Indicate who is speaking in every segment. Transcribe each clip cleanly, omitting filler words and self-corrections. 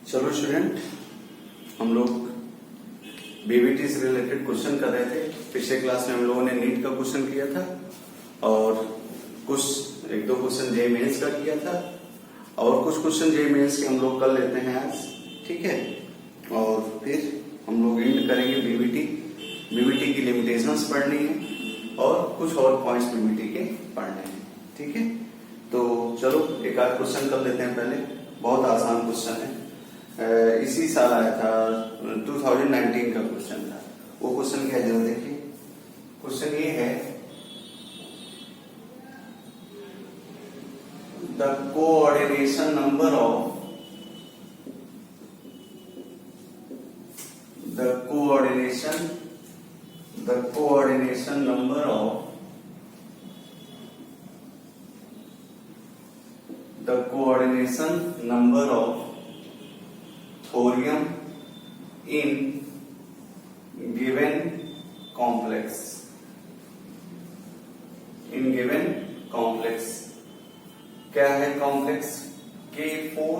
Speaker 1: चलो स्टूडेंट, हम लोग बीबीटी से रिलेटेड क्वेश्चन कर रहे थे। पिछले क्लास में हम लोगों ने नीट का क्वेश्चन किया था और कुछ एक दो क्वेश्चन जेईई मेंस का किया था और कुछ क्वेश्चन जेईई मेंस के हम लोग कर लेते हैं आज, ठीक है। और फिर हम लोग एंड करेंगे बीबीटी की लिमिटेशंस पढ़नी है और कुछ और पॉइंट्स बीबीटी के पढ़ने हैं, ठीक है। तो चलो एक आध क्वेश्चन कर लेते हैं। पहले बहुत आसान क्वेश्चन है, इसी साल आया था, 2019 का क्वेश्चन था। वो क्वेश्चन क्या है जरा देखिए। क्वेश्चन ये है, the coordination number of the coordination number of thorium in given complex. क्या है कॉम्प्लेक्स? K4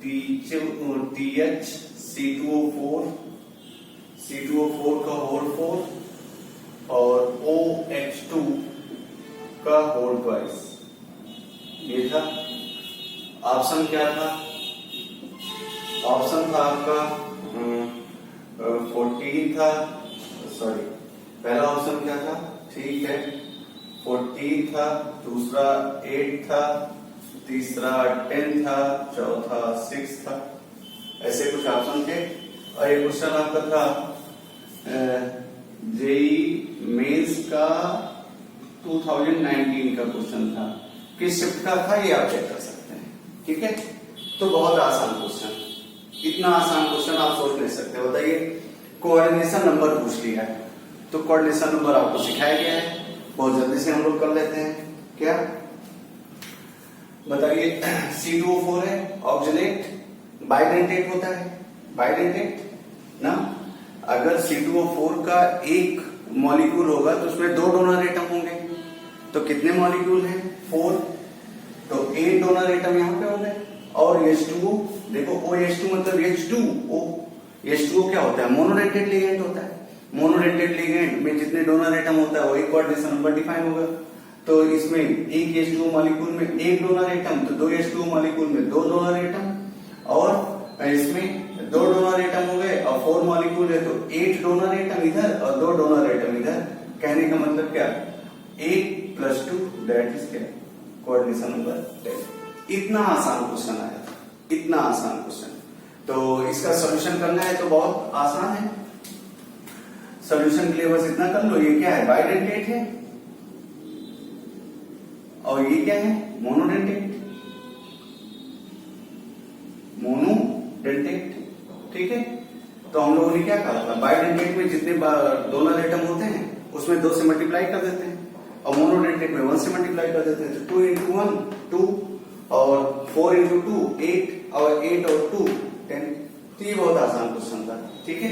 Speaker 1: TH C2O4 का होल 4 और OH2 का होल ट्वाइस। ये था ऑप्शन। क्या था ऑप्शन? था आपका 14 था, सॉरी पहला ऑप्शन क्या था? ठीक है 14 था, दूसरा 8 था, तीसरा 10 था, चौथा 6 था, ऐसे कुछ ऑप्शन थे। और ये क्वेश्चन आपका था जेईई मेंस का 2019 का क्वेश्चन था। किस शिफ्ट का था ये आप चेक कर सकते हैं, ठीक है। तो बहुत आसान क्वेश्चन, इतना आसान क्वेश्चन आप सोच नहीं सकते। बताइए, कोऑर्डिनेशन नंबर पूछ लिया है तो कोऑर्डिनेशन नंबर आपको सिखाया गया है, बहुत जल्दी से हम लोग कर लेते हैं। क्या बताइए? C2O4 है, ऑक्सिलेट बाइडेंटेट होता है, बाइडेंटेट ना। अगर C2O4 का एक मॉलिक्यूल होगा तो उसमें 2 डोनर एटम होंगे, तो कितने मॉलिक्यूल हैं? 4, तो 8 डोनर एटम यहाँ पे होंगे। और H2O देखो, OH2 मतलब H2O। H2O क्या होता है? मोनोडेंटेट लिगेंड होता है। मोनोडेंटेट लिगेंड में जितने डोनर एटम होता है वो एक कोऑर्डिनेशन नंबर डिफाइन होगा। तो इसमें एक H2O मॉलिक्यूल में एक डोनर एटम, तो 2 H2O मॉलिक्यूल में 2 डोनर एटम, और इसमें 2 डोनर एटम हो गए और 4 मॉलिक्यूल है तो 8 डोनर एटम इधर और 2 डोनर एटम इधर। कहने का मतलब क्या? 8 + 2 दैट इज क्या? Coordination number 10। इतना आसान क्वेश्चन आया था, इतना आसान क्वेश्चन। तो इसका सोल्यूशन करना है तो बहुत आसान है। सोल्यूशन के लिए बस इतना कर लो, ये क्या है? बाइडेंटेट है और ये क्या है? मोनोडेंटेट, ठीक है। तो हम लोगों ने क्या कहा था? बाइडेंटेट में जितने डोनर एटम होते हैं उसमें 2 से मल्टीप्लाई कर देते हैं और मोनोडेंटेट में 1 से मल्टीप्लाई कर देते हैं। तो 2 × 1 2 और 4 × 2 8 और 8 और 2 10। तो ये बहुत आसान क्वेश्चन था, ठीक है।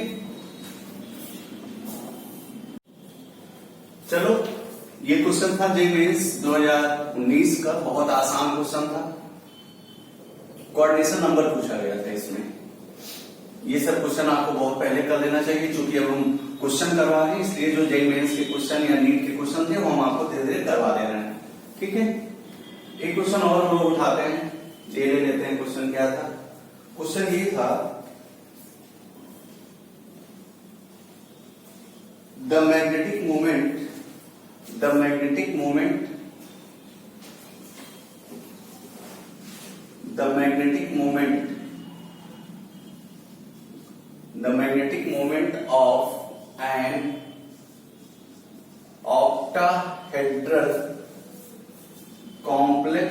Speaker 1: चलो, ये क्वेश्चन था जेईई मेंस 2019 का, बहुत आसान क्वेश्चन था। कोऑर्डिनेशन नंबर पूछा गया था इसमें। ये सब क्वेश्चन आपको बहुत पहले कर लेना चाहिए, क्योंकि अब हम क्वेश्चन करवा रहे हैं, इसलिए जो जेईई मेंस के क्वेश्चन या नीट के क्वेश्चन थे वो हम आपको धीरे धीरे करवा दे रहे हैं, ठीक है। एक क्वेश्चन और हम लोग उठाते हैं, ये ले लेते हैं। क्वेश्चन क्या था? क्वेश्चन ये था, the magnetic moment of an octahedral complex,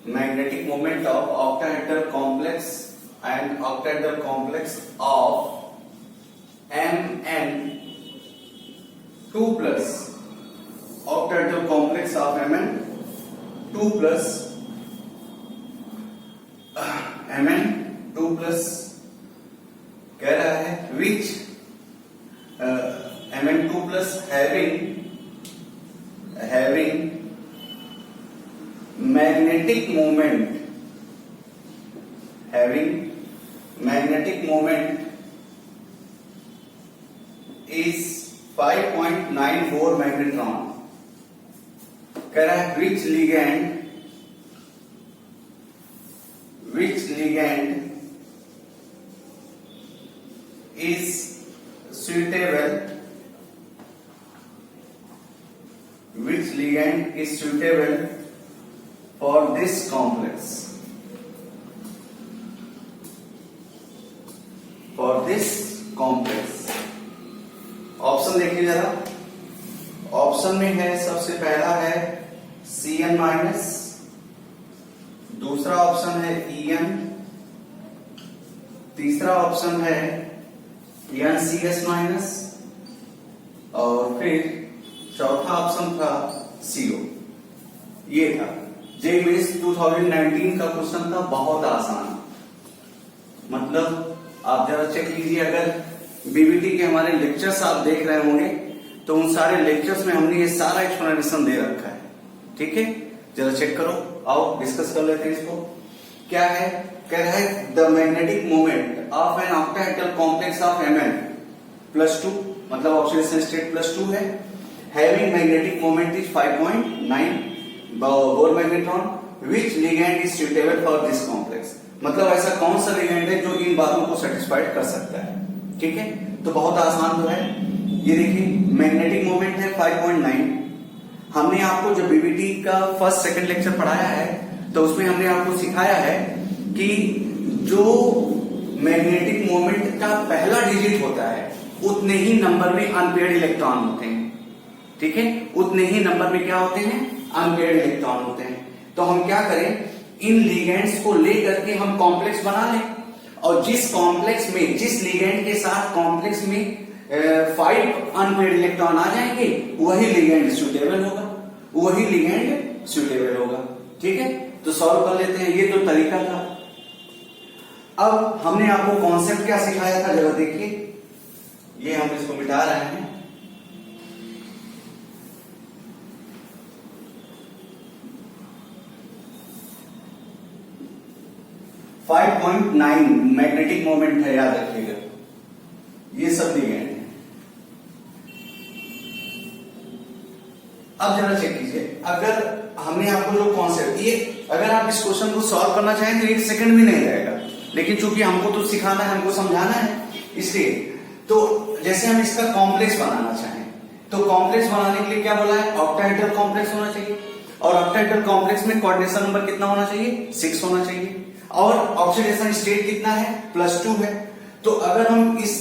Speaker 1: magnetic moment of octahedral complex and octahedral complex of Mn2 plus, octahedral complex of Mn2 plus कह रहा है which Mn2 plus having magnetic moment having magnetic moment is 5.94 magnetron. कह रहा है which ligand is suitable for this complex, option देखिए जरा। Option में है, सबसे पहला है Cn माइनस, दूसरा ऑप्शन है En, तीसरा ऑप्शन है NCS माइनस, और फिर चौथा ऑप्शन था CO। ये था जेईई 2019 का क्वेश्चन था, बहुत आसान। मतलब आप जरा चेक कीजिए, अगर बीबीटी के हमारे लेक्चर्स आप देख रहे होंगे तो उन सारे लेक्चर्स में हमने ये सारा एक्सप्लेनेशन दे रखा है। ठीक है, जरा चेक करो, आओ डिस्कस कर लेते हैं इसको। क्या है, कह रहा है the magnetic moment of an octahedral complex of Mn +2, मतलब ऑक्सीडेशन स्टेट +2 है, having magnetic moment is 5.9 Bohr magnetron, which ligand is suitable for this complex. मतलब ऐसा कौन सा लिगैंड है जो इन बातों को सेटिस्फाइड कर सकता है। ठीक है, तो बहुत आसान तो है। ये देखिए मैग्नेटिक मोमेंट है 5.9। हमने आपको जब बीबीटी का फर्स्ट सेकंड लेक्चर पढ़ाया है तो उसमें हमने आपको सिखाया है कि जो मैग्नेटिक मोमेंट का पहला डिजिट होता है उतने ही नंबर में अनपेयर्ड इलेक्ट्रॉन होते हैं। ठीक है, उतने ही नंबर में क्या होते हैं, अनपेयर्ड इलेक्ट्रॉन होते हैं। तो हम क्या करें, इन लिगेंड्स को लेकर के हम कॉम्प्लेक्स बना लें, और जिस कॉम्प्लेक्स में, जिस लिगेंड के साथ कॉम्प्लेक्स में 5 अनपेयर्ड इलेक्ट्रॉन आ जाएंगे, वही लिगेंड सुटेबल होगा, वही लिगेंड सुटेबल होगा। ठीक है, तो सॉल्व कर लेते हैं। ये तो तरीका था। अब हमने आपको कॉन्सेप्ट क्या सिखाया था, जरा देखिए। ये हम इसको मिटा रहे हैं। .9 मैग्नेटिक मोमेंट है, याद रखिएगा। ये सब लिगेंड है। अब जरा चेक कीजिए, अगर हमने आपको जो कॉन्सेप्ट, ये अगर आप इस क्वेश्चन को सॉल्व करना चाहें तो 1 सेकंड भी नहीं लगेगा, लेकिन चूंकि हमको तो सिखाना है, हमको समझाना है, इसलिए तो जैसे हम इसका कॉम्प्लेक्स बनाना चाहें तो कॉम्प्लेक्स बनाने के लिए क्या बोला है, ऑक्टाहेड्रल कॉम्प्लेक्स होना चाहिए, और ऑक्टाहेड्रल कॉम्प्लेक्स में कोऑर्डिनेशन नंबर कितना होना चाहिए, 6 होना चाहिए, और ऑक्सीडेशन स्टेट कितना है, +2 है। तो अगर हम इस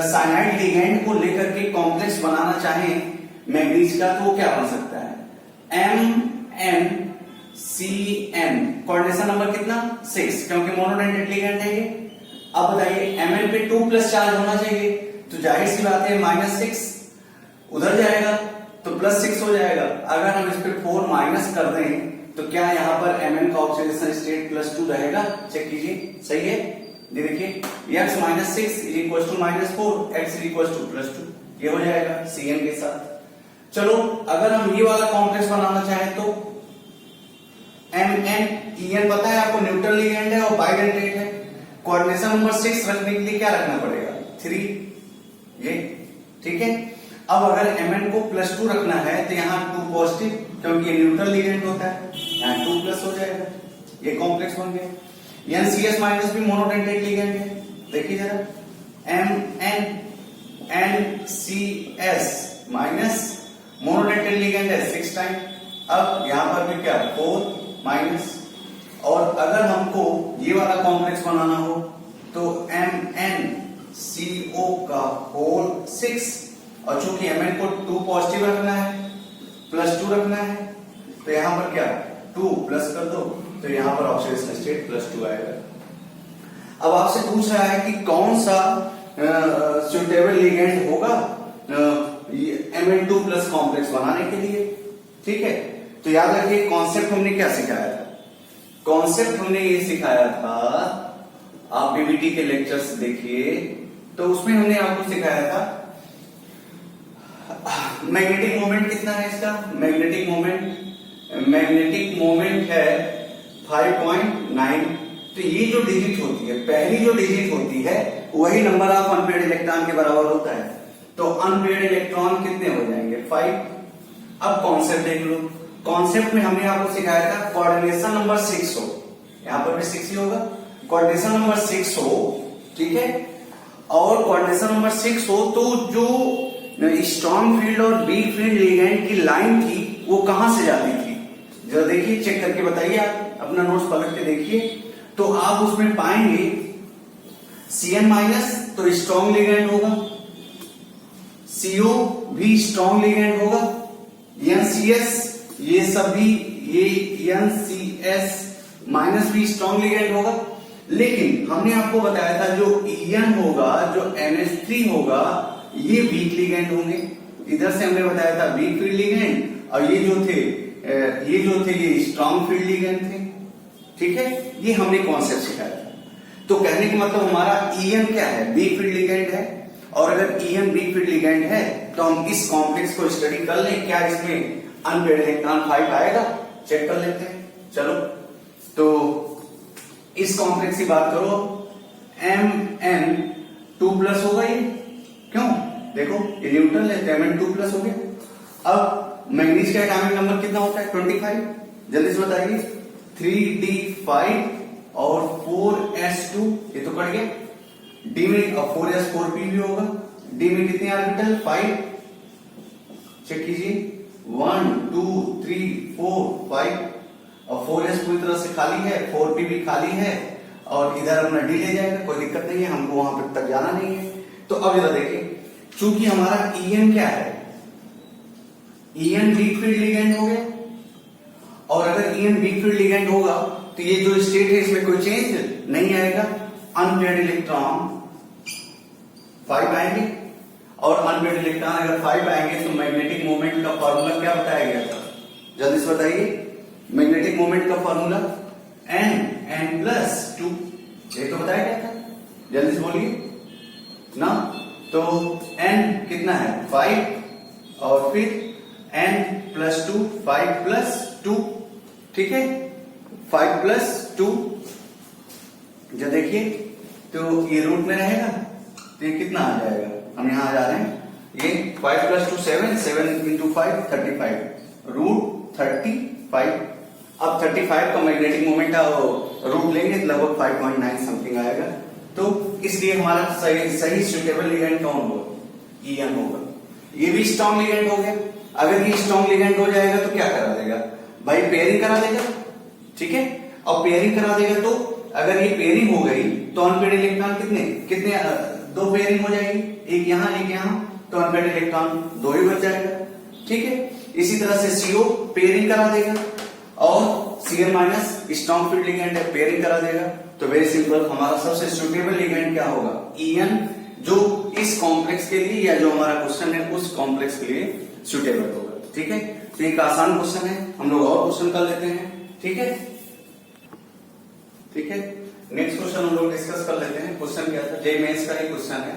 Speaker 1: साइनाइड लिगैंड को लेकर के कॉम्प्लेक्स बनाना चाहें मैग्नीज का, तो वो क्या बन सकता है, MnCn, कोऑर्डिनेशन नंबर कितना, 6, क्योंकि मोनोडेंटेट लिगैंड है ये। अब बताइए Mn पे 2+ चार्ज होना चाहिए, तो जाहिर सी बात है -6 उधर जाएगा तो +6 हो जाएगा। अगर हम इस पे 4 माइनस कर दें तो क्या यहाँ पर Mn का ऑक्सीडेशन स्टेट +2 रहेगा, चेक कीजिए, सही है। ये देखिए x -6 = -4, x +2, ये हो जाएगा Cn के साथ। चलो अगर हम ये वाला कॉम्प्लेक्स बनाना चाहें तो En पता है आपको, न्यूट्रल लिगैंड है और बाइडेंटेट है। कोऑर्डिनेशन नंबर 6 रखने के लिए क्या रखना पड़ेगा, 3, ये ठीक है। अब अगर Mn को +2 रखना है तो यहाँ 2 पॉजिटिव, क्योंकि ये न्यूट्रल लिगैंड होता है, यहाँ 2+ हो जाएगा, ये कॉम्प्लेक्स बन गया। NCS माइनस भी मोनोडेंटेट लिगैंड है, देखिए जरा, NCS माइनस मोनोडेंटेट लिगैंड है 6 टाइम। अब यहाँ पर भी क्या, 4 माइनस, और अगर हमको ये वाला कॉम्प्लेक्स बनाना हो तो MnCO का होल 6, और चूंकि Mn को 2 पॉजिटिव रखना है, +2 रखना है, तो यहां पर क्या 2 प्लस कर दो, तो यहां पर ऑक्सीडेशन स्टेट +2 आएगा। अब आपसे पूछ रहा है कि कौन सा सुटेबल लिगैंड होगा Mn2+ कॉम्प्लेक्स बनाने के लिए। ठीक है, तो याद रखिए कॉन्सेप्ट हमने क्या सिखाया था, कॉन्सेप्ट हमने ये सिखाया था, आप बीबीटी के लेक्चर्स देखिए तो उसमें हमने आपको सिखाया था मैग्नेटिक मोमेंट कितना है इसका, मैग्नेटिक मोमेंट है 5.9, तो ये जो डिजिट होती है, पहली जो डिजिट होती है, वही नंबर ऑफ अनपेयर्ड इलेक्ट्रॉन के बराबर होता है। तो अनपेयर्ड इलेक्ट्रॉन कितने हो जाएंगे? 5। अब कॉन्सेप्ट देख लो। कॉन्सेप्ट में हमने आपको सिखाया था कोऑर्डिनेशन नंबर 6 हो, यहां पर भी 6 ही होगा। कोऑर्डिनेशन नंबर 6 हो, ठीक है, और कोऑर्डिनेशन नंबर 6 हो तो जो स्ट्रॉन्ग फील्ड और वीक फील्ड लिगेंड की लाइन थी वो कहां से जाती थी? जरा देखिए, चेक करके बताइए, आप अपना नोट्स पलट के देखिए, तो आप उसमें पाएंगे Cn माइनस तो स्ट्रॉन्ग लिगेंड होगा, CO भी स्ट्रॉन्ग लिगेंड होगा, NCS ये सब भी, ये NCS माइनस भी स्ट्रॉन्ग लिगेंड होगा। लेकिन हमने आपको बताया था जो En होगा, जो NH3 होगा, ये वीक लिगेंड होंगे। इधर से हमने बताया था वीक फील्ड लिगेंड, और ये जो थे ये स्ट्रॉन्ग फील्ड लिगेंड थे, ठीक है। ये हमने कॉन्सेप्ट सिखाया था। तो कहने का मतलब हमारा En क्या है? वीक फील्ड लिगेंड है। और अगर En वीक फील्ड लिगेंड है तो हम इस कॉम्प्लेक्स को स्टडी कर लें, क्या इसमें अनपेयर्ड इलेक्ट्रॉन 5 आएगा? चेक कर लेते हैं, चलो। तो इस कॉम्प्लेक्स की बात करो, Mn2+ होगा ये, क्यों? देखो ये न्यूट्रल है, तो Mn2+ हो गया। अब मैग्नीज का एटॉमिक नंबर कितना होता है? 25। जल्दी से बताइए। 3d5 और 4s2, ये तो कट गया। d में 4s4p भी होगा। d में कितने ऑर्बिटल? 5। चेक कीजिए, 1 2 3 4 5, और 4s पूरी तरह से खाली है, 4p भी खाली है, और इधर अपना d ले जाएगा, कोई दिक्कत नहीं है, हमको वहां पर तक जाना नहीं है। तो अब इधर देखिए, चूंकि हमारा En क्या है? En वीक फील्ड लिगेंड हो गया, और अगर En वीक फील्ड लिगेंड होगा तो ये जो स्टेट है इसमें कोई चेंज नहीं आएगा। अनपेयर्ड इलेक्ट्रॉन 5 आएंगे, और अनपेयर्ड इलेक्ट्रॉन अगर 5 आएंगे तो मैग्नेटिक मोमेंट का फॉर्मूला क्या बताया गया था? जल्दी से बताइए। मैग्नेटिक मोमेंट का फॉर्मूला n+2, ये तो बताया गया था, जल्दी से बोलिए ना। तो n कितना है? 5, और फिर n+2, 5+2, ठीक है, 5+2। जब देखिए तो ये रूट में रहेगा, तो ये कितना आ जाएगा? हम यहां आ जा रहे हैं, ये 5+2 7, 7 × 5 35, रूट 35। अब 35 का मैग्नेटिक मोमेंट रूट लेंगे तो लगभग 5.9 समथिंग आएगा। तो इसलिए हमारा सही सुटेबल लिगेंड कौन होगा? En होगा। ये भी स्ट्रॉन्ग लिगेंड हो गया। अगर ये स्ट्रॉन्ग लिगेंड हो जाएगा तो क्या करा देगा भाई? पेयरिंग करा देगा, ठीक है। और पेयरिंग करा देगा तो अगर ये पेयरिंग हो गई तो अनपेयर्ड इलेक्ट्रॉन कितने 2 पेयरिंग हो जाएगी, एक यहां एक यहां, तो अनपेयर्ड इलेक्ट्रॉन 2 ही बच जाएगा, ठीक है। इसी तरह से CO पेयरिंग करा देगा, और Cn minus strong field ligand है, पेयरिंग करा देगा। तो वेरी सिंपल, हमारा सबसे सुटेबल लिगेंड क्या होगा? En, जो इस कॉम्प्लेक्स के लिए, या जो हमारा क्वेश्चन है उस कॉम्प्लेक्स के लिए सुटेबल होगा, ठीक है। तो एक आसान क्वेश्चन है, हम लोग और क्वेश्चन कर लेते हैं, ठीक है। ठीक है, नेक्स्ट क्वेश्चन हम लोग डिस्कस कर लेते हैं। क्वेश्चन क्या था? जेईई मेंस का ही क्वेश्चन है।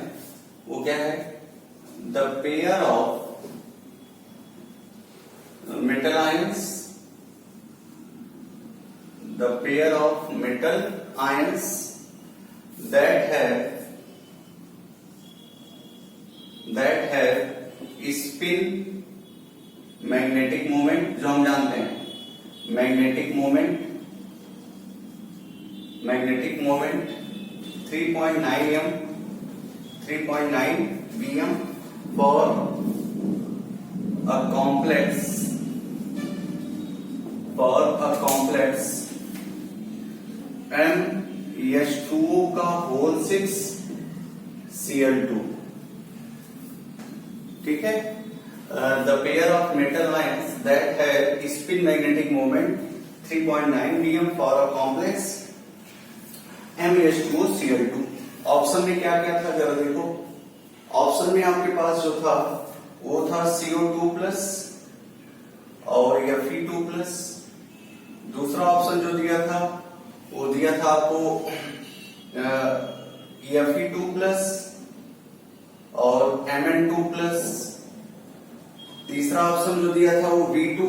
Speaker 1: वो क्या है? The pair of metal ions, the pair of metal ions that have spin magnetic moment, जो हम जानते हैं magnetic moment 3.9 bm for a complex MnH2O का होल 6 Cl2, ठीक है। The pair of metal ions that have spin magnetic moment 3.9 bm for a complex MnH2O Cl2। Option में क्या क्या था जरा देखो। ऑप्शन में आपके पास जो था वो था CO2+ और Fe2+। दूसरा ऑप्शन जो दिया था वो दिया था आपको Fe2+ और Mn2+। तीसरा ऑप्शन जो दिया था वो V2+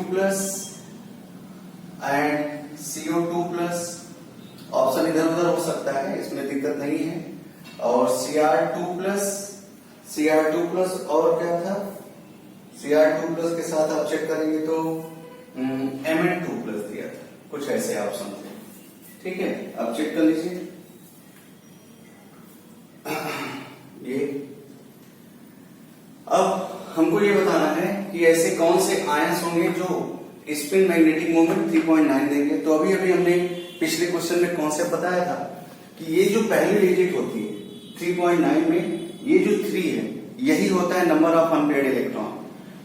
Speaker 1: एंड CO2+। ऑप्शन इधर उधर हो सकता है, इसमें दिक्कत नहीं है। और Cr2 प्लस और क्या था, Cr2 प्लस के साथ आप चेक करेंगे तो Mn2 प्लस दिया था, कुछ ऐसे ऑप्शन थे। ठीक है, अब चेक कर लीजिए ये। अब हमको ये बताना है कि ऐसे कौन से आयंस होंगे जो स्पिन मैग्नेटिक मोमेंट 3.9 देंगे। तो अभी अभी हमने पिछले क्वेश्चन में कॉन्सेप्ट बताया था कि ये जो पहली डिजिट होती है 3.9 में, ये जो 3 है यही होता है नंबर ऑफ अनपेयर्ड इलेक्ट्रॉन।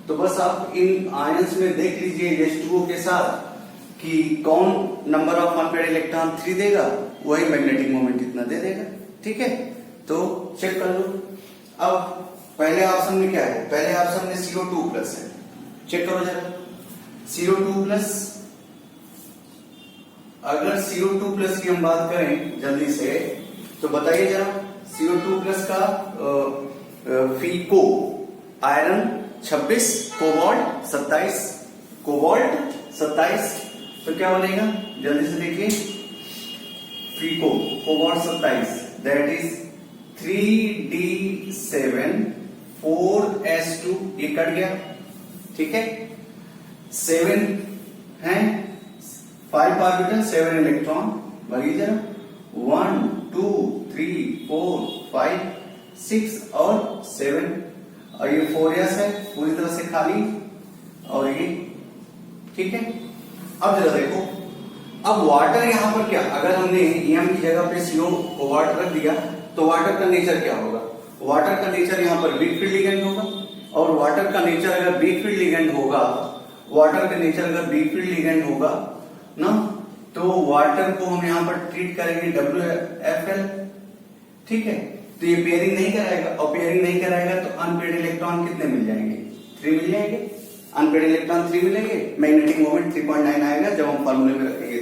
Speaker 1: तो बस आप इन आयंस में देख लीजिए H2O के साथ कि कौन नंबर ऑफ अनपेयर्ड इलेक्ट्रॉन 3 देगा, वही मैग्नेटिक मोमेंट इतना दे देगा। ठीक है, तो चेक कर लो। अब पहले ऑप्शन में क्या है, पहले ऑप्शन में CO2 प्लस है, चेक करो जरा। CO2 प्लस, अगर CO2 प्लस की हम बात करें जल्दी से, तो बताइए जरा CO2 प्लस का फीको आयरन 26, कोबाल्ट 27, तो क्या बनेगा जल्दी से देखिए। फीको cobalt 27 that is 3d7 4s2, ये कट गया। ठीक है, 7 है 5 ऑर्बिटल 7 इलेक्ट्रॉन, भरिए जरा 1 2 3 4 5 6 और 7, और ये 4s है पूरी तरह से खाली, और ये ठीक है। अब जरा देखो, अब वाटर यहां पर क्या, अगर हमने एम की जगह पे CO कोबाल्ट रख दिया तो वाटर का नेचर क्या होगा, वाटर का नेचर यहां पर वीक फील्ड लिगेंड होगा। और वाटर का नेचर अगर वीक फील्ड लिगेंड होगा, वाटर का नेचर अगर वीक फील्ड लिगेंड होगा ना, तो वाटर को हम यहां पर ट्रीट करेंगे WFL। ठीक है, तो ये पेयरिंग नहीं कराएगा, और पेयरिंग नहीं कराएगा तो अनपेयर्ड इलेक्ट्रॉन कितने मिल जाएंगे, 3 मिल जाएंगे। अनपेयर्ड इलेक्ट्रॉन 3 मिलेंगे, मैग्नेटिक मोमेंट 3.9 आएगा जब हम फॉर्मूले में रखेंगे।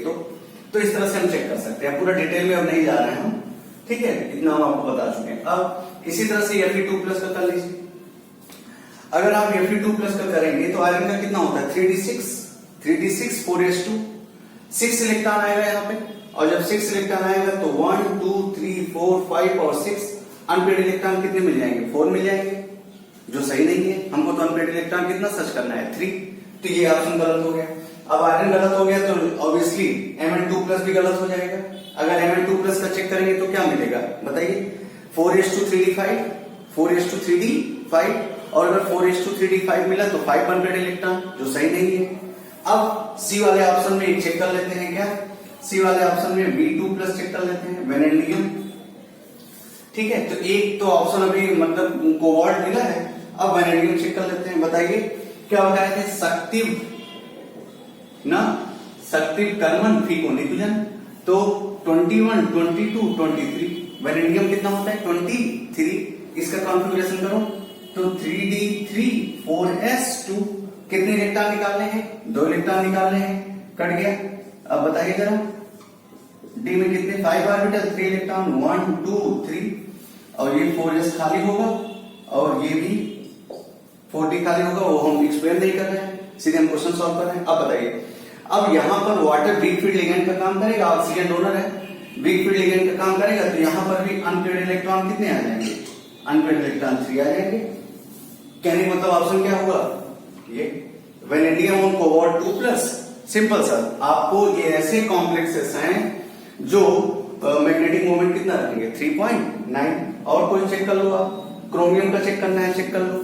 Speaker 1: तो इस तरह से हम चेक कर सकते हैं, पूरा डिटेल में अब नहीं जा रहे हैं हम। ठीक है, इतना हम आपको बता चुके हैं। अब इसी तरह से Fe2 प्लस का कर लीजिए। अगर आप Fe2 प्लस का करेंगे तो आयरन का कितना होता है 3d6 4s2, 6 इलेक्ट्रॉन आएगा यहाँ पे, और जब 6 इलेक्ट्रॉन आएगा तो 1 2 3 4 5 और 6 अनपेयर्ड इलेक्ट्रॉन कितने मिल जाएंगे, 4 मिल जाएंगे, जो सही नहीं है। हमको तो अनपेयर्ड इलेक्ट्रॉन कितना सर्च करना है 3, तो ये ऑप्शन गलत हो गया। अब आयरन गलत हो गया तो ऑब्वियसली Mn2 प्लस भी गलत हो जाएगा। अगर Mn2 प्लस का चेक करेंगे तो क्या मिलेगा बताइए, 4s2 3d5, और अगर 4s2 मिला तो 5 अनपेयर्ड इलेक्ट्रॉन, जो सही नहीं है। अब C वाले ऑप्शन में एक चेक कर लेते हैं, क्या C वाले ऑप्शन में B2 प्लस चेक कर लेते हैं, वेनेडियम। ठीक है, तो एक तो ऑप्शन अभी मतलब कोबाल्ट मिला है, अब वेनेडियम चेक कर लेते हैं। बताइए क्या बताए थे, सक्टिव कर्मन फीको निकुंजन, तो 21 22 23, वेनेडियम कितना होता है 23। इसका कॉन्फ़िगरेशन करो तो 3d3 4s2, कितने इलेक्ट्रॉन निकालने हैं, 2 इलेक्ट्रॉन निकालने हैं, कट गया। अब बताइए जरा डी में कितने 5 ऑर्बिटल 3 इलेक्ट्रॉन 1 2 3, और ये 4s खाली होगा, और ये भी 4d खाली होगा, वो हम एक्सप्लेन नहीं कर रहे हैं, सीधे हम क्वेश्चन सॉल्व कर रहे हैं। अब बताइए, अब यहां पर वाटर वीक फील्ड लिगेंड का काम करेगा, ऑक्सीजन डोनर है, वीक फील्ड लिगेंड का काम करेगा, तो यहां पर भी अनपेयर्ड इलेक्ट्रॉन कितने आ जाएंगे, अनपेयर्ड इलेक्ट्रॉन 3 आ जाएंगे। कहने का मतलब ऑप्शन क्या हुआ, ये वेनेडियम और कोबाल्ट 2 प्लस। सिंपल सर, आपको ये ऐसे कॉम्प्लेक्सेस हैं जो मैग्नेटिक मोमेंट कितना रखेंगे 3.9। और कोई चेक कर लो, आप क्रोमियम का चेक करना है, चेक कर लो,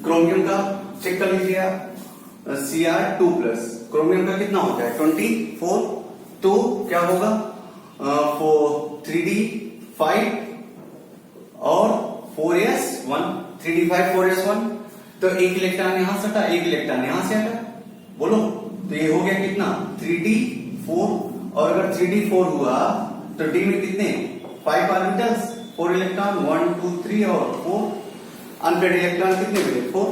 Speaker 1: क्रोमियम का चेक कर लीजिए आप, Cr2 प्लस, क्रोमियम का कितना होता है 24, तो क्या होगा 3d5 और 4s1, 3d5 4s1, तो एक इलेक्ट्रॉन यहां से हटा, एक इलेक्ट्रॉन यहां से हटा, बोलो, तो ये हो गया कितना 3d4, और अगर 3d4 हुआ तो d में कितने 5 ऑर्बिटल्स 4 इलेक्ट्रॉन 1 2 3 और 4, अनपेयर्ड इलेक्ट्रॉन कितने मिले 4,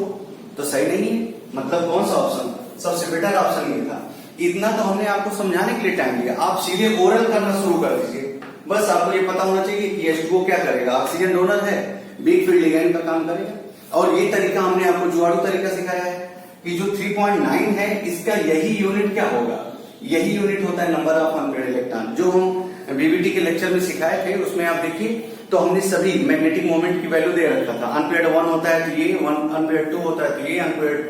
Speaker 1: तो सही नहीं है। मतलब कौन सा ऑप्शन सबसे बेटर ऑप्शन ये था। इतना तो हमने आपको समझाने के लिए टाइम दिया, आप सीधे ओरल करना शुरू कर दीजिए। बस आपको ये पता होना चाहिए कि H2O क्या करेगा, ऑक्सीजन डोनर है, वीक फील्ड लिगेंड का काम करेगा। और ये तरीका हमने आपको जुगाड़ू तरीका सिखाया है कि जो 3.9 है इसका यही यूनिट क्या होगा, यही यूनिट होता है नंबर ऑफ अनपेयर्ड इलेक्ट्रॉन। जो हम बीबीटी के लेक्चर में सिखाए थे उसमें आप देखिए तो हमने सभी मैग्नेटिक मोमेंट की वैल्यू दे रखा था। अनपेयर्ड 1 होता है तो ये, अनपेयर्ड 2 होता है तो ये, अनपेयर्ड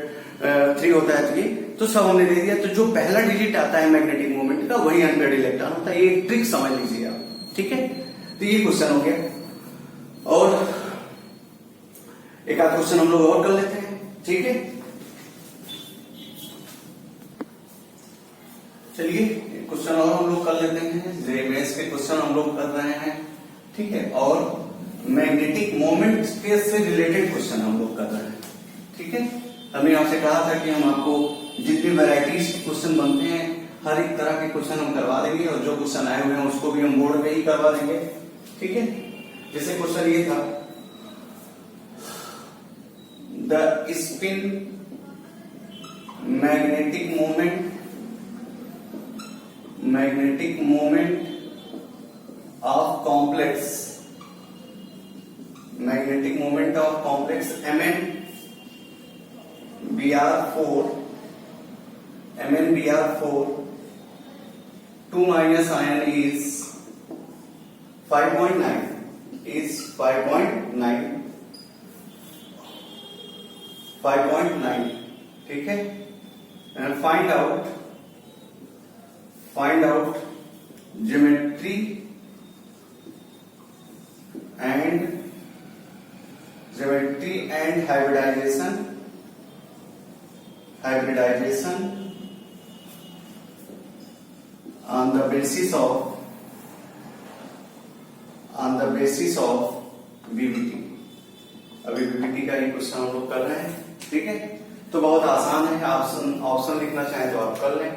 Speaker 1: 3 होता है तो ये, तो सब हमने दे दिया। तो जो पहला डिजिट आता है मैग्नेटिक मोमेंट का वही अनपेयर्ड इलेक्ट्रॉन होता है। ये एक ट्रिक समझ लीजिए आप, ठीक है। तो ये क्वेश्चन हो गया और एक आध क्वेश्चन हम लोग और कर लेते हैं, ठीक है। चलिए क्वेश्चन और हम लोग कर लेते हैं। जेएमएस के क्वेश्चन हम लोग कर रहे हैं, ठीक है, और मैग्नेटिक मोमेंट के से रिलेटेड क्वेश्चन हम लोग कर रहे हैं, ठीक है। हमने आपसे कहा था कि हम आपको जितनी वैरायटीज के क्वेश्चन बनते हैं हर एक तरह के क्वेश्चन हम करवा देंगे और जो क्वेश्चन आए हुए हैं उसको भी हम बोर्ड पे ही करवा देंगे, ठीक है। जैसे क्वेश्चन ये था, the spin magnetic moment of complex MnBr4 2 minus ion is 5.9 5.9, ठीक है। and find out geometry and hybridization on the basis of BBT। अभी BBT का ही क्वेश्चन हम लोग कर रहे हैं, ठीक है। तो बहुत आसान है, ऑप्शन लिखना चाहें तो आप कर लें।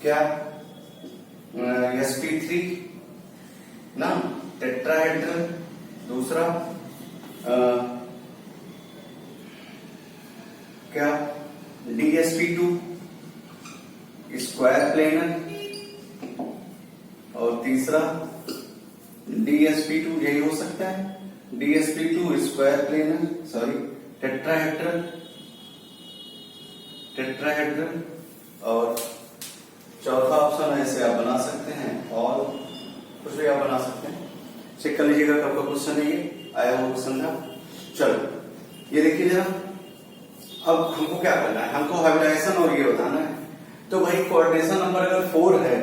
Speaker 1: क्या sp3 ना, टेट्राहेड्रल, दूसरा क्या dsp2 स्क्वायर प्लेनर, और तीसरा dsp2 यही हो सकता है, dsp2 square planar, sorry tetrahedral, और चौथा ऑप्शन ऐसे आप बना सकते हैं और कुछ भी आप बना सकते हैं। चेक कर लीजिएगा कब का क्वेश्चन है, ये आया हुआ क्वेश्चन था। चलो ये देखिए जरा, अब हमको क्या करना है, हमको हाइब्रिडाइजेशन और ये बताना है। तो भाई कोऑर्डिनेशन नंबर अगर 4 है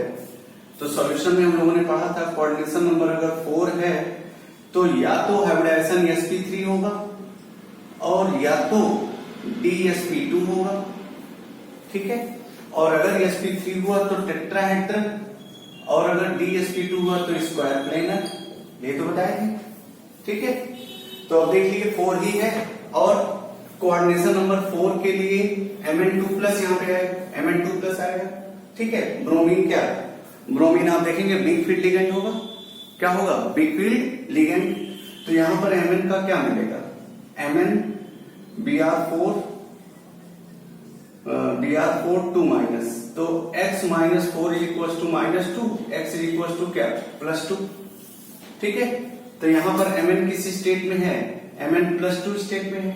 Speaker 1: तो सॉल्यूशन में हम लोगों ने पढ़ा था कोऑर्डिनेशन नंबर अगर 4 है तो या तो हाइब्रिडाइजेशन sp3 होगा और या तो dsp2 होगा, ठीक है। और अगर sp3 हुआ तो टेट्राहेड्रल और अगर dsp2 हुआ तो स्क्वायर प्लेनर, ये तो बताएंगे, ठीक है। तो अब देख लीजिए 4 ही है और कोऑर्डिनेशन नंबर 4 के लिए Mn2 प्लस यहाँ पे है, Mn2 प्लस आएगा, ठीक है। ब्रोमीन क्या है, ब्रोमीन आप देखेंगे बिग फील्ड लिगेंड होगा, क्या होगा, बिग फील्ड लिगेंड। तो यहां पर Mn का क्या मिलेगा, Mn Br4 2 माइनस, तो x minus 4 is equal to -2, x is equal to क्या, +2, ठीक है। तो यहां पर Mn किस स्टेट में है, Mn +2 स्टेट में है।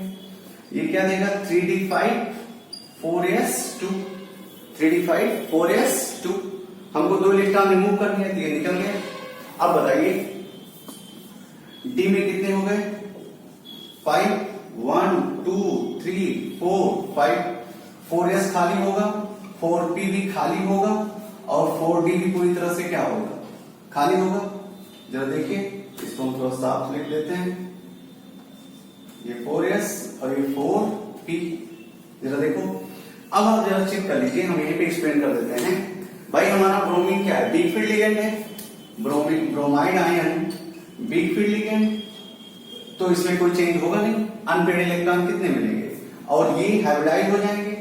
Speaker 1: ये क्या देगा 3d5 4s2, 3d5 4s2। हमको 2 इलेक्ट्रॉन रिमूव करनी है तो ये निकल गए। अब बताइए d में कितने हो गए 5, 1 2 3 4 5, 4s खाली होगा, 4p भी खाली होगा और 4d भी पूरी तरह से क्या होगा, खाली होगा। जरा देखिए इसको हम थोड़ा साफ लिख लेते हैं, ये 4s और ये 4p, जरा देखो। अब आप जरा चेक कर लीजिए, हम यहीं पे एक्सप्लेन कर देते हैं। भाई हमारा ब्रोमीन क्या है, बिग फील्ड लिगेंड है, bromide ion big field ligand, तो इसमें कोई चेंज होगा नहीं। अनपेयर्ड इलेक्ट्रॉन कितने मिलेंगे और ये हाइब्रिडाइज हो जाएंगे,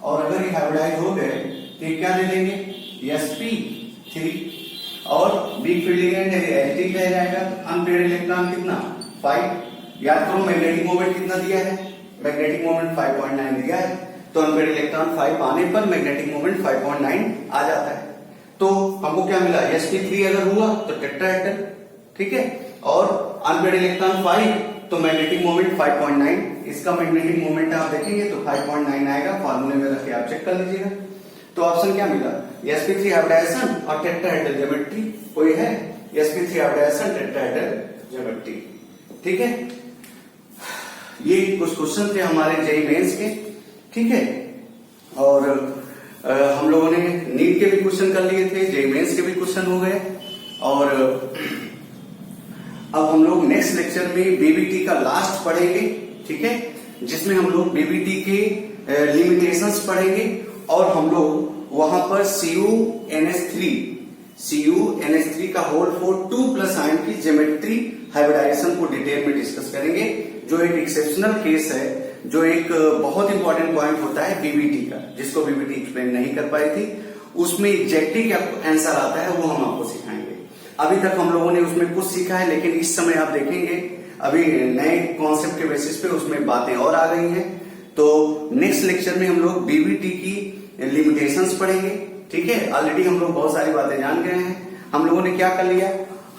Speaker 1: और अगर ये हाइब्रिडाइज हो गए तो ये क्या दे देंगे sp3 और बिग फील्ड लिगेंड एल्डिहाइड रह जाएगा। अनपेयर्ड इलेक्ट्रॉन कितना 5, याद करो मैग्नेटिक मोमेंट कितना दिया है, मैग्नेटिक मोमेंट 5.9 दिया है, तो अनपेयर्ड इलेक्ट्रॉन 5 आने पर मैग्नेटिक मोमेंट 5.9 आ जाता है। तो हमको क्या मिला, sp3 अगर हुआ तो टेट्राहेड्रल, ठीक है, और अनपेयर्ड इलेक्ट्रॉन 5 तो मैग्नेटिक मोमेंट 5.9, इसका मैग्नेटिक मोमेंट आप देखेंगे तो 5.9 आएगा, फार्मूले में रखे आप चेक कर लीजिएगा। तो ऑप्शन क्या मिला, sp3 हाइब्रिडाइजेशन और टेट्राहेड्रल ज्योमेट्री कोई है, sp3 हाइब्रिडाइजेशन टेट्राहेड्रल ज्योमेट्री। ठीक है, ये कुछ क्वेश्चन थे हमारे जेईई मेंस के। ठीक है, और हम लोगों ने नीट के भी क्वेश्चन कर लिए थे, जेईई मेंस के भी क्वेश्चन हो गए, और अब हम लोग नेक्स्ट लेक्चर में बीबीटी का लास्ट पढ़ेंगे। ठीक है, जिसमें हम लोग बीबीटी के लिमिटेशंस पढ़ेंगे, और हम लोग वहां पर CuNH3 का होल फॉर 2+ आयन की ज्योमेट्री हाइब्रिडाइजेशन को डिटेल में डिस्कस करेंगे, जो एक एक्सेप्शनल केस है, जो एक बहुत इंपॉर्टेंट पॉइंट होता है बीबीटी का, जिसको बीबीटी एक्सप्लेन नहीं कर पाई थी। उसमें एग्जैक्टली क्या आंसर आता है वो हम आपको सिखाएंगे। अभी तक हम लोगों ने उसमें कुछ सीखा है, लेकिन इस समय आप देखेंगे अभी नए कॉन्सेप्ट के बेसिस पे उसमें बातें और आ गई हैं। तो नेक्स्ट लेक्चर में हम लोग बीबीटी की लिमिटेशंस पढ़ेंगे। ठीक है, ऑलरेडी हम लोग बहुत सारी बातें जान गए हैं। हम लोगों ने क्या कर लिया,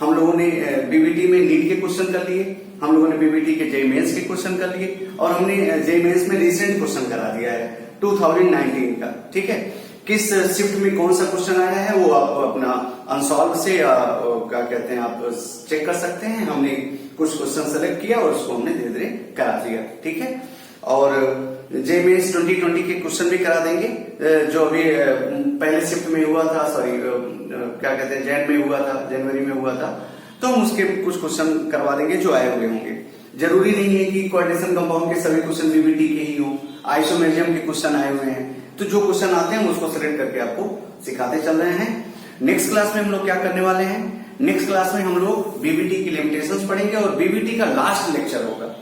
Speaker 1: हम लोगों ने बीबीटी में नीट के क्वेश्चन कर लिए, हम लोगों ने बीबीटी के जेईई मेंस के क्वेश्चन कर लिए, और हमने जेईई मेंस में रिसेंट क्वेश्चन करा दिया है 2019 का। ठीक है, किस शिफ्ट में कौन सा क्वेश्चन आया है वो आप अपना अनसॉल्व से क्या कहते हैं आप चेक कर सकते हैं। हमने कुछ क्वेश्चन सेलेक्ट किया और उसको हमने धीरे धीरे करा दिया। ठीक है, और जेईई मेंस 2020 के क्वेश्चन भी करा देंगे, जो अभी पहले शिफ्ट में हुआ था, सॉरी क्या कहते हैं जनवरी में हुआ था, तो हम उसके कुछ क्वेश्चन करवा देंगे जो आए हुए होंगे। जरूरी नहीं है कि कोऑर्डिनेशन कंपाउंड के सभी क्वेश्चन बीबीटी के ही हो, आइसोमेरिज्म के क्वेश्चन आए हुए हैं, तो जो क्वेश्चन आते हैं उसको सिलेक्ट करके आपको सिखाते चल रहे हैं। नेक्स्ट क्लास में हम लोग क्या करने वाले हैं, नेक्स्ट क्लास में हम लोग बीबीटी की लिमिटेशंस पढ़ेंगे, और बीबीटी का लास्ट लेक्चर होगा,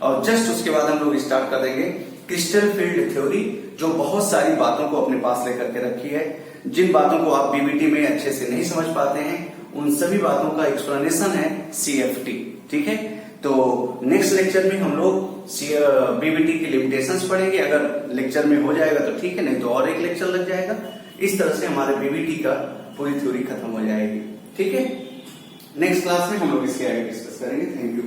Speaker 1: और जस्ट उसके बाद हम लोग स्टार्ट कर देंगे क्रिस्टल फील्ड थ्योरी, जो बहुत सारी बातों को अपने पास लेकर के रखी है। जिन बातों को आप बीबीटी में अच्छे से नहीं समझ पाते हैं, उन सभी बातों का एक्सप्लेनेशन है CFT। ठीक है, तो नेक्स्ट लेक्चर में हम लोग बीबीटी की लिमिटेशंस पढ़ेंगे। अगर लेक्चर में हो जाएगा तो ठीक है, नहीं तो और एक लेक्चर लग जाएगा। इस तरह से हमारे बीबीटी का पूरी थ्योरी खत्म हो जाएगी। ठीक है, नेक्स्ट क्लास में हम लोग इसके आगे डिस्कस करेंगे। Thank you.